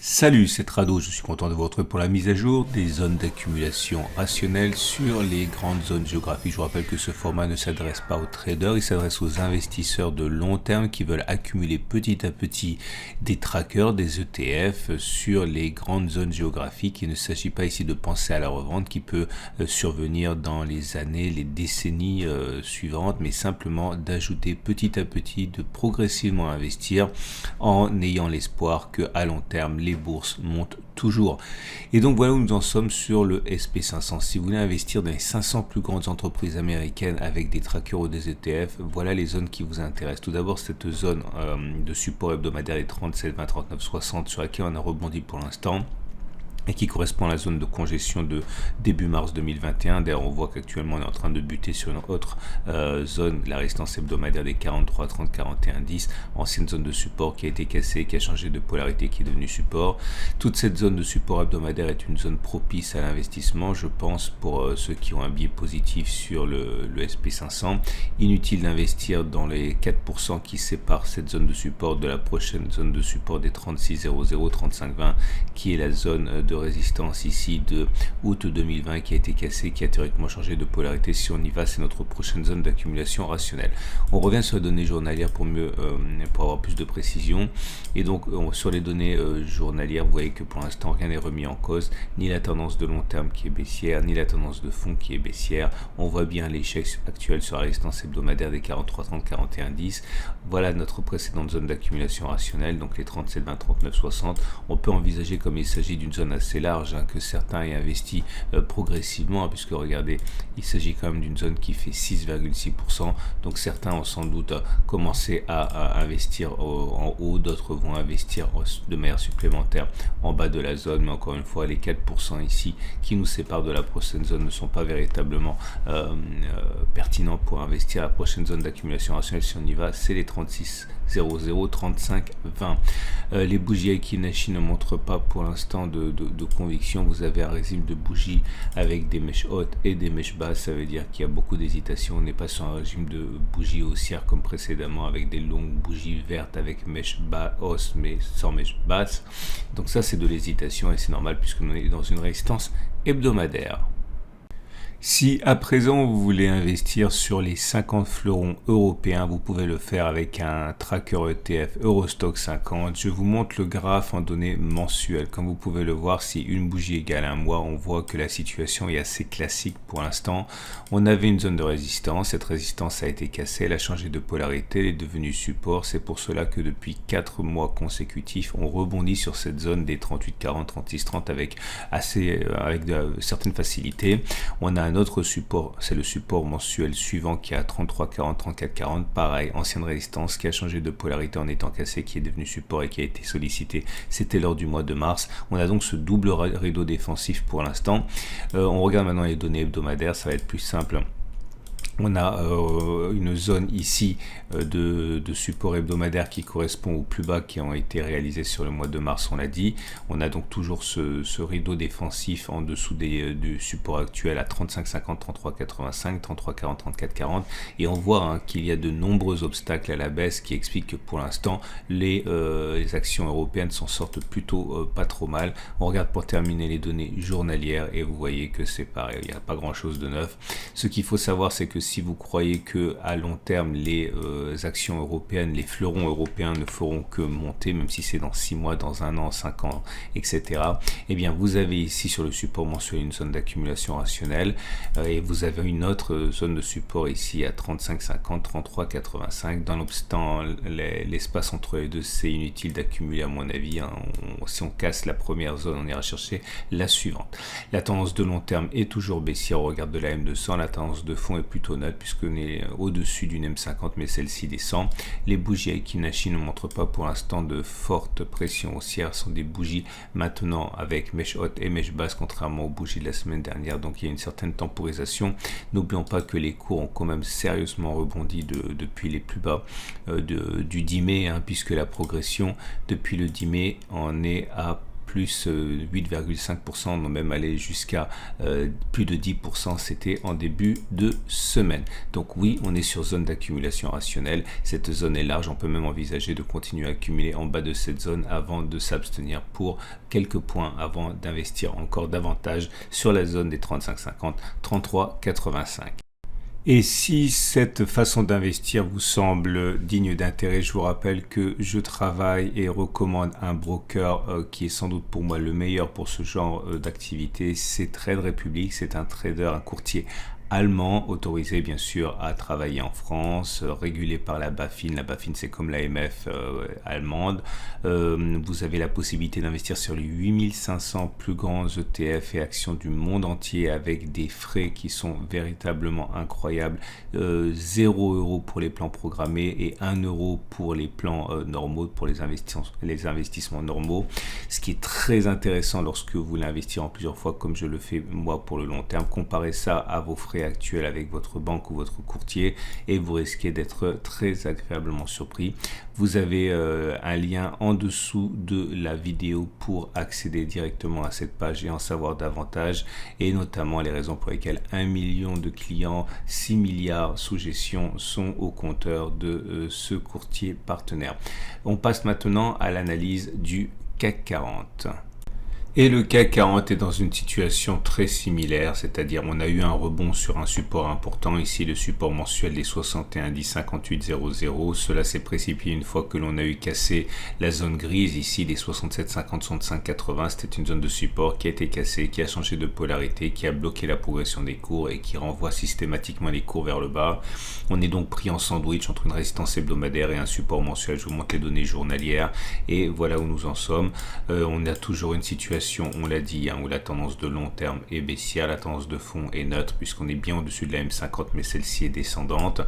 Salut, c'est Trado, je suis content de vous retrouver pour la mise à jour des zones d'accumulation rationnelle sur les grandes zones géographiques. Je vous rappelle que ce format ne s'adresse pas aux traders, il s'adresse aux investisseurs de long terme qui veulent accumuler petit à petit des trackers, des ETF sur les grandes zones géographiques. Il ne s'agit pas ici de penser à la revente qui peut survenir dans les années, les décennies suivantes, mais simplement d'ajouter petit à petit, de progressivement investir en ayant l'espoir que à long terme, les bourses montent toujours. Et donc voilà où nous en sommes sur le SP500. Si vous voulez investir dans les 500 plus grandes entreprises américaines avec des trackers ou des ETF, voilà les zones qui vous intéressent. Tout d'abord, cette zone de support hebdomadaire des 37, 20, 39, 60 sur laquelle on a rebondi pour l'instant, et qui correspond à la zone de congestion de début mars 2021. D'ailleurs, on voit qu'actuellement on est en train de buter sur une autre zone, la résistance hebdomadaire des 43, 30, 41, 10, ancienne zone de support qui a été cassée, qui a changé de polarité, qui est devenue support. Toute cette zone de support hebdomadaire est une zone propice à l'investissement, je pense, pour ceux qui ont un biais positif sur le SP500. Inutile d'investir dans les 4% qui séparent cette zone de support de la prochaine zone de support des 36,00, 35,20, qui est la zone de résistance ici de août 2020 qui a été cassée, qui a théoriquement changé de polarité. Si on y va, c'est notre prochaine zone d'accumulation rationnelle. On revient sur les données journalières pour avoir plus de précision. Et donc sur les données journalières, vous voyez que pour l'instant rien n'est remis en cause, ni la tendance de long terme qui est baissière, ni la tendance de fond qui est baissière. On voit bien l'échec actuel sur la résistance hebdomadaire des 43, 30, 41, 10. Voilà notre précédente zone d'accumulation rationnelle, donc les 37, 20, 39, 60. On peut envisager, comme il s'agit d'une zone assez large, que certains aient investi progressivement, puisque regardez, il s'agit quand même d'une zone qui fait 6,6%, donc certains ont sans doute commencé à investir en haut, d'autres vont investir de manière supplémentaire en bas de la zone, mais encore une fois, les 4% ici qui nous séparent de la prochaine zone ne sont pas véritablement pertinents pour investir. La prochaine zone d'accumulation rationnelle, si on y va, c'est les 36, 00, 35, 20. Les bougies Aiki Nashi ne montrent pas pour l'instant de conviction. Vous avez un régime de bougies avec des mèches hautes et des mèches basses, ça veut dire qu'il y a beaucoup d'hésitation. On n'est pas sur un régime de bougies haussières comme précédemment avec des longues bougies vertes avec mèches hausses mais sans mèches basses. Donc ça, c'est de l'hésitation et c'est normal puisque nous est dans une résistance hebdomadaire. Si à présent vous voulez investir sur les 50 fleurons européens, vous pouvez le faire avec un tracker ETF Eurostock 50. Je vous montre le graphe en données mensuelles. Comme vous pouvez le voir, si une bougie égale un mois, on voit que la situation est assez classique pour l'instant. On avait une zone de résistance, cette résistance a été cassée, elle a changé de polarité, elle est devenue support. C'est pour cela que depuis 4 mois consécutifs, on rebondit sur cette zone des 38, 40, 36, 30 avec certaines facilités. On a un autre support, c'est le support mensuel suivant qui est à 33, 40, 34, 40. Pareil, ancienne résistance qui a changé de polarité en étant cassée, qui est devenu support et qui a été sollicité. C'était lors du mois de mars. On a donc ce double rideau défensif pour l'instant. On regarde maintenant les données hebdomadaires, ça va être plus simple. On a une zone ici de support hebdomadaire qui correspond aux plus bas qui ont été réalisés sur le mois de mars, on l'a dit. On a donc toujours ce rideau défensif en dessous du support actuel à 35,50, 33,85, 33,40, 34,40. Et on voit qu'il y a de nombreux obstacles à la baisse qui expliquent que pour l'instant, les actions européennes s'en sortent plutôt pas trop mal. On regarde pour terminer les données journalières et vous voyez que c'est pareil, il n'y a pas grand chose de neuf. Ce qu'il faut savoir, c'est que si vous croyez que à long terme les actions européennes, les fleurons européens ne feront que monter, même si c'est dans 6 mois, dans 1 an, 5 ans, etc. Eh bien, vous avez ici sur le support mensuel une zone d'accumulation rationnelle et vous avez une autre zone de support ici à 35,50, 33,85. Dans l'obstant, l'espace entre les deux, c'est inutile d'accumuler à mon avis. Si on casse la première zone, on ira chercher la suivante. La tendance de long terme est toujours baissière au regard de la M200. La tendance de fond est plutôt neutre puisqu'on est au-dessus d'une M50, mais celle-ci descend. Les bougies Aiki Nashi ne montrent pas pour l'instant de forte pression haussière. Ce sont des bougies maintenant avec mèche haute et mèche basse, contrairement aux bougies de la semaine dernière. Donc il y a une certaine temporisation. N'oublions pas que les cours ont quand même sérieusement rebondi depuis les plus bas du 10 mai, puisque la progression depuis le 10 mai en est à plus 8,5%, on même allé jusqu'à plus de 10%, c'était en début de semaine. Donc oui, on est sur zone d'accumulation rationnelle, cette zone est large, on peut même envisager de continuer à accumuler en bas de cette zone avant de s'abstenir pour quelques points avant d'investir encore davantage sur la zone des 35,50, 33,85. Et si cette façon d'investir vous semble digne d'intérêt, je vous rappelle que je travaille et recommande un broker qui est sans doute pour moi le meilleur pour ce genre d'activité. C'est Trade Republic, c'est un trader, un courtier allemand, autorisé bien sûr à travailler en France, régulé par la BaFin. La BaFin, c'est comme l'AMF allemande. Vous avez la possibilité d'investir sur les 8500 plus grands ETF et actions du monde entier avec des frais qui sont véritablement incroyables. 0 € pour les plans programmés et 1 € pour les plans normaux, pour les investissements normaux. Ce qui est très intéressant lorsque vous voulez investir en plusieurs fois, comme je le fais moi pour le long terme. Comparez ça à vos frais actuel avec votre banque ou votre courtier et vous risquez d'être très agréablement surpris. Vous avez un lien en dessous de la vidéo pour accéder directement à cette page et en savoir davantage, et notamment les raisons pour lesquelles 1 million de clients, 6 milliards sous gestion sont au compteur de ce courtier partenaire. On passe maintenant à l'analyse du CAC 40. Et le CAC 40 est dans une situation très similaire, c'est-à-dire on a eu un rebond sur un support important, ici le support mensuel des 61,10 58,00. Cela s'est précipité une fois que l'on a eu cassé la zone grise, ici les 67,50 65,80. C'était une zone de support qui a été cassée, qui a changé de polarité, qui a bloqué la progression des cours et qui renvoie systématiquement les cours vers le bas. On est donc pris en sandwich entre une résistance hebdomadaire et un support mensuel. Je vous montre les données journalières et voilà où nous en sommes. On a toujours une situation, on l'a dit, où la tendance de long terme est baissière, la tendance de fond est neutre puisqu'on est bien au-dessus de la M50, mais celle-ci est descendante.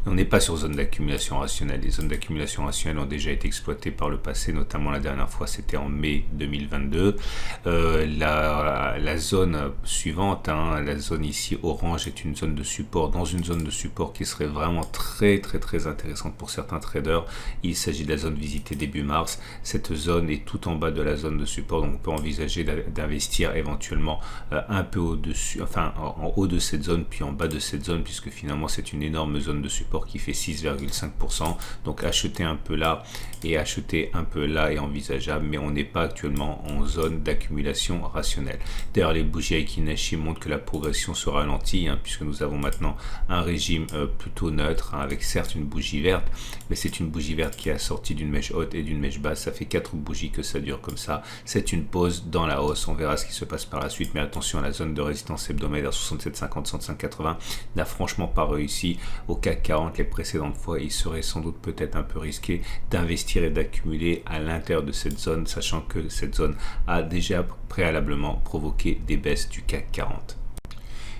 On n'est pas sur zone d'accumulation rationnelle. Les zones d'accumulation rationnelle ont déjà été exploitées par le passé, notamment la dernière fois, c'était en mai 2022. La zone suivante, la zone ici orange, est une zone de support, dans une zone de support qui serait vraiment très intéressante pour certains traders. Il s'agit de la zone visitée début mars. Cette zone est tout en bas de la zone de support, donc on peut envisager d'investir éventuellement un peu au-dessus, enfin en haut de cette zone, puis en bas de cette zone, puisque finalement c'est une énorme zone de support qui fait 6,5%. Donc acheter un peu là et acheter un peu là est envisageable, mais on n'est pas actuellement en zone d'accumulation rationnelle. D'ailleurs, les bougies Aiki Nashi montrent que la progression se ralentit, puisque nous avons maintenant un régime plutôt neutre, avec certes une bougie verte, mais c'est une bougie verte qui est assortie d'une mèche haute et d'une mèche basse. Ça fait 4 bougies que ça dure comme ça. C'est une pause dans la hausse. On verra ce qui se passe par la suite, mais attention, la zone de résistance hebdomadaire 67,50 65,80 n'a franchement pas réussi. Au CAC 40, les précédentes fois, il serait sans doute peut-être un peu risqué d'investir et d'accumuler à l'intérieur de cette zone, sachant que cette zone a déjà préalablement provoqué des baisses du CAC 40.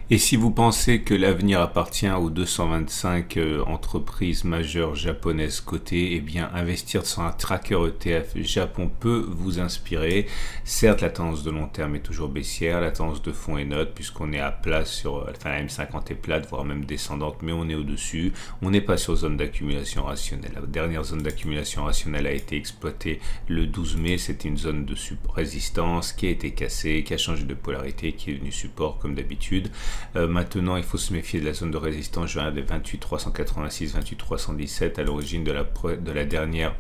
Et si vous pensez que l'avenir appartient aux 225 entreprises majeures japonaises cotées, eh bien investir sur un tracker ETF Japon peut vous inspirer. Certes, la tendance de long terme est toujours baissière, la tendance de fond est neutre puisqu'on est à plat sur, enfin la M50 est plate, voire même descendante, mais on est au-dessus. On n'est pas sur zone d'accumulation rationnelle. La dernière zone d'accumulation rationnelle a été exploitée le 12 mai. C'était une zone de résistance qui a été cassée, qui a changé de polarité, qui est devenue support comme d'habitude. Maintenant, il faut se méfier de la zone de résistance. Je viens des 28 386, 28 317 à l'origine de la dernière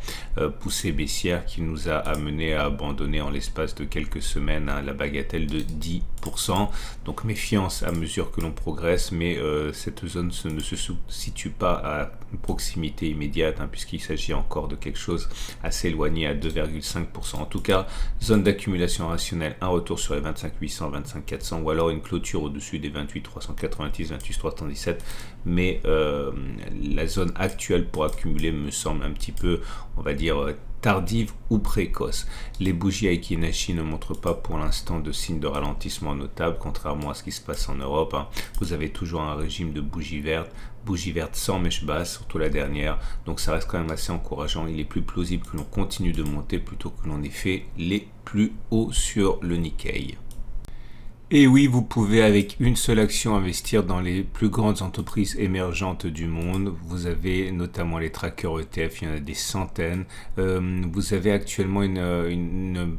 poussée baissière qui nous a amené à abandonner en l'espace de quelques semaines la bagatelle de 10%. Donc méfiance à mesure que l'on progresse, mais cette zone ne se situe pas à une proximité immédiate, puisqu'il s'agit encore de quelque chose assez éloigné à 2,5%. En tout cas, zone d'accumulation rationnelle, un retour sur les 25 800, 25 400 ou alors une clôture au-dessus des 28 390, 28 317, mais la zone actuelle pour accumuler me semble un petit peu, on va dire, tardive ou précoce. Les bougies Aiki Nashi ne montrent pas pour l'instant de signe de ralentissement notable, contrairement à ce qui se passe en Europe. Vous avez toujours un régime de bougies vertes sans mèche basse, surtout la dernière, donc ça reste quand même assez encourageant. Il est plus plausible que l'on continue de monter plutôt que l'on ait fait les plus hauts sur le Nikkei. Et oui, vous pouvez avec une seule action investir dans les plus grandes entreprises émergentes du monde. Vous avez notamment les trackers ETF, il y en a des centaines. Vous avez actuellement une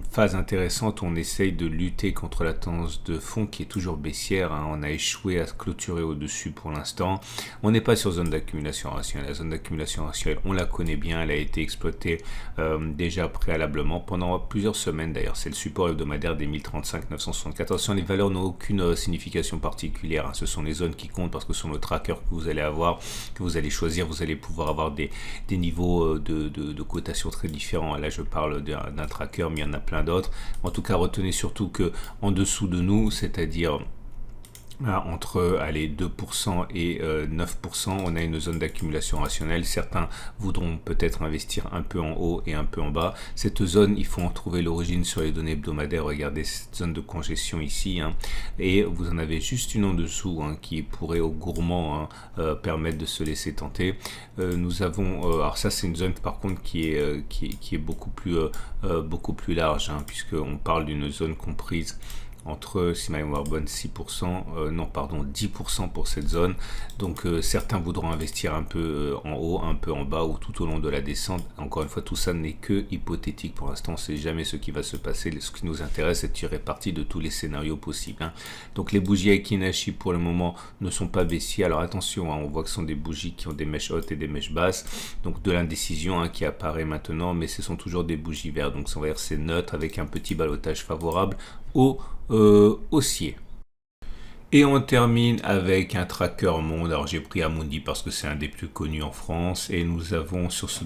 phase intéressante où on essaye de lutter contre la tendance de fond qui est toujours baissière, hein. On a échoué à se clôturer au-dessus pour l'instant. On n'est pas sur zone d'accumulation rationnelle. La zone d'accumulation rationnelle, on la connaît bien, elle a été exploitée déjà préalablement pendant plusieurs semaines d'ailleurs. C'est le support hebdomadaire des 1035-964. Attention, les valeurs n'ont aucune signification particulière, hein. Ce sont les zones qui comptent parce que sur le tracker que vous allez avoir, que vous allez choisir, vous allez pouvoir avoir des niveaux de cotation très différents. Là, je parle d'un tracker, mais il y en a plein d'autres. En tout cas, retenez surtout que en dessous de nous, c'est-à-dire entre 2% et 9%, on a une zone d'accumulation rationnelle. Certains voudront peut-être investir un peu en haut et un peu en bas. Cette zone, il faut en trouver l'origine sur les données hebdomadaires. Regardez cette zone de congestion ici, hein, et vous en avez juste une en dessous, hein, qui pourrait aux gourmands, hein, permettre de se laisser tenter. Nous avons, alors ça c'est une zone par contre qui est beaucoup plus large, hein, puisqu'on parle d'une zone comprise entre, si ma mémoire est bonne, 6%, non pardon, 10% pour cette zone. Donc certains voudront investir un peu en haut, un peu en bas ou tout au long de la descente. Encore une fois, tout ça n'est que hypothétique pour l'instant, on ne sait jamais ce qui va se passer. Ce qui nous intéresse, c'est de tirer parti de tous les scénarios possibles, hein. Donc les bougies Aiki pour le moment ne sont pas baissières. Alors attention, hein, on voit que ce sont des bougies qui ont des mèches hautes et des mèches basses, donc de l'indécision, hein, qui apparaît maintenant, mais ce sont toujours des bougies vertes, donc on va dire c'est neutre avec un petit ballottage favorable au haussier. Et on termine avec un tracker monde. Alors j'ai pris Amundi parce que c'est un des plus connus en France et nous avons sur ces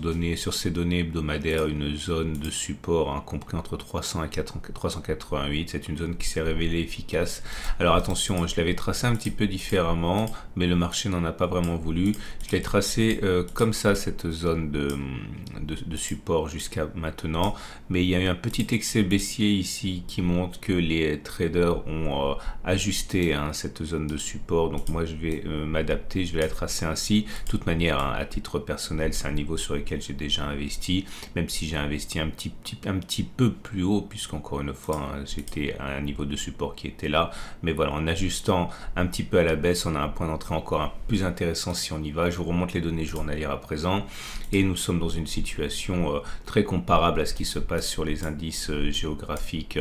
données hebdomadaires une zone de support, hein, compris entre 300 et 388. C'est une zone qui s'est révélée efficace. Alors attention, je l'avais tracé un petit peu différemment, mais le marché n'en a pas vraiment voulu. Je l'ai tracé comme ça, cette zone de support jusqu'à maintenant, mais il y a eu un petit excès baissier ici qui montre que les traders ont ajusté, hein, cette zone de support. Donc moi je vais m'adapter, je vais la tracer ainsi. De toute manière, hein, à titre personnel, c'est un niveau sur lequel j'ai déjà investi, même si j'ai investi un petit peu plus haut, puisqu'encore une fois, hein, j'étais à un niveau de support qui était là. Mais voilà, en ajustant un petit peu à la baisse, on a un point d'entrée encore plus intéressant si on y va. Je vous remonte les données journalières à présent et nous sommes dans une situation très comparable à ce qui se passe sur les indices géographiques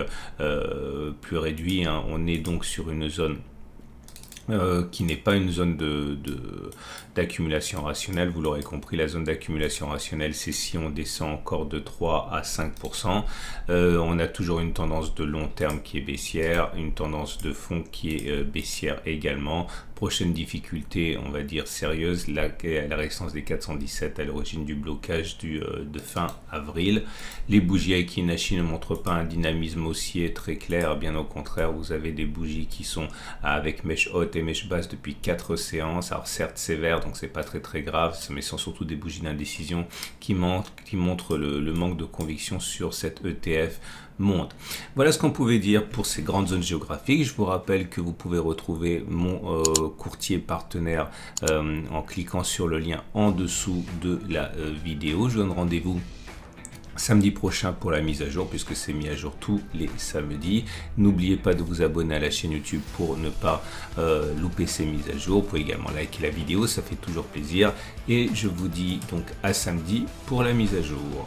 plus réduits, hein. On est donc sur une zone qui n'est pas une zone d'accumulation rationnelle. Vous l'aurez compris, la zone d'accumulation rationnelle, c'est si on descend encore de 3 à 5%. On a toujours une tendance de long terme qui est baissière, une tendance de fond qui est baissière également. Prochaine difficulté, on va dire sérieuse, la résistance des 417 à l'origine du blocage de fin avril. Les bougies Aiki ne montrent pas un dynamisme haussier très clair, bien au contraire, vous avez des bougies qui sont avec mèche haute et mèche basse depuis 4 séances. Alors certes sévères, donc c'est pas très grave, mais ce sont surtout des bougies d'indécision qui montrent le manque de conviction sur cette ETF monde. Voilà ce qu'on pouvait dire pour ces grandes zones géographiques. Je vous rappelle que vous pouvez retrouver mon courtier partenaire en cliquant sur le lien en dessous de la vidéo. Je donne rendez-vous samedi prochain pour la mise à jour, puisque c'est mis à jour tous les samedis. N'oubliez pas de vous abonner à la chaîne YouTube pour ne pas louper ces mises à jour. Vous pouvez également liker la vidéo, ça fait toujours plaisir. Et je vous dis donc à samedi pour la mise à jour.